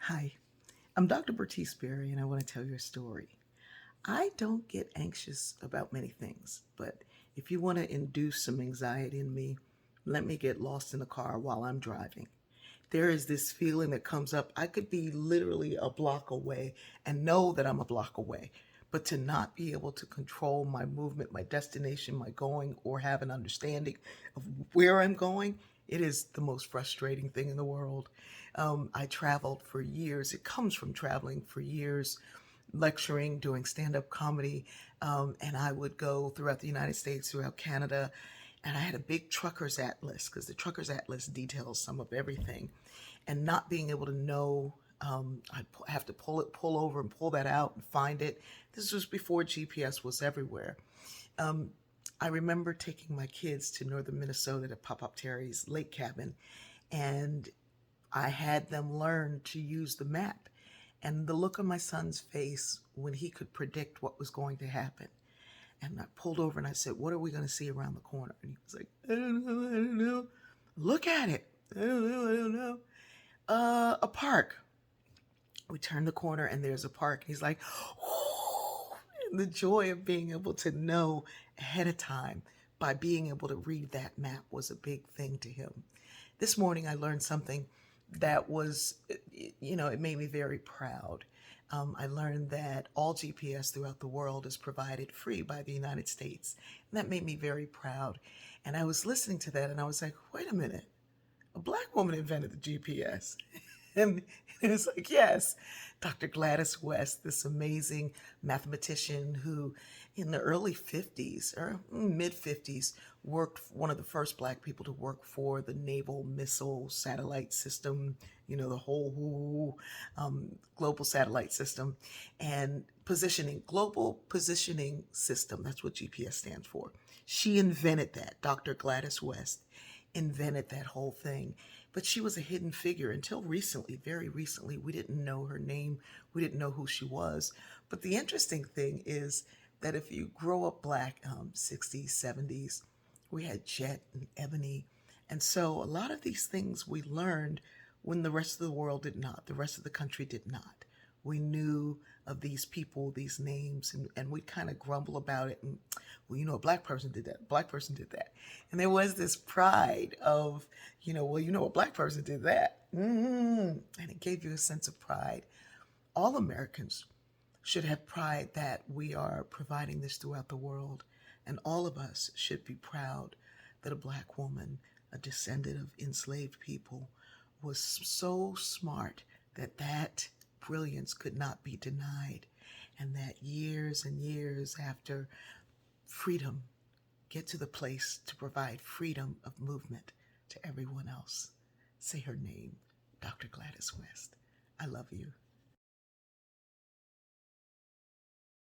Hi, I'm Dr. Bertice Berry, and I want to tell you a story. I don't get anxious about many things, but if you want to induce some anxiety in me, let me get lost in the car while I'm driving. There is this feeling that comes up. I could be literally a block away and know that I'm a block away, but to not be able to control my movement, my destination, my going, or have an understanding of where I'm going, it is the most frustrating thing in the world. I traveled for years. It comes from traveling for years, lecturing, doing stand up comedy. And I would go throughout the United States, throughout Canada. And I had a big trucker's atlas because the trucker's atlas details some of everything. And not being able to know, I'd have to pull over and pull that out and find it. This was before GPS was everywhere. Um, I remember taking my kids to northern Minnesota to Pop Up Terry's lake cabin, and I had them learn to use the map. And the look on my son's face when he could predict what was going to happen. And I pulled over and I said, "What are we going to see around the corner?" And he was like, "I don't know, I don't know." "Look at it." "I don't know, I don't know." A park. We turn the corner and there's a park. He's like, "Oh," and the joy of being able to know ahead of time by being able to read that map was a big thing to him. This morning I learned something that was, it made me very proud. I learned that all GPS throughout the world is provided free by the United States. And that made me very proud. And I was listening to that and I was like, wait a minute, a black woman invented the GPS. And it was like, yes, Dr. Gladys West, this amazing mathematician who, in the early 50s or mid 50s, worked one of the first black people to work for the Naval Missile Satellite System, the whole global satellite system, and global positioning system. That's what GPS stands for. She invented that. Dr. Gladys West invented that whole thing. But she was a hidden figure until recently, very recently. We didn't know her name, we didn't know who she was. But the interesting thing is that if you grow up black, 60s, 70s, we had Jet and Ebony. And so a lot of these things we learned when the rest of the world did not, the rest of the country did not. We knew of these people, these names, and we'd kind of grumble about it. And, well, a black person did that, a black person did that. And there was this pride of, a black person did that. And it gave you a sense of pride. All Americans should have pride that we are providing this throughout the world. And all of us should be proud that a black woman, a descendant of enslaved people, was so smart that that brilliance could not be denied. And that years and years after freedom, get to the place to provide freedom of movement to everyone else. Say her name, Dr. Gladys West. I love you.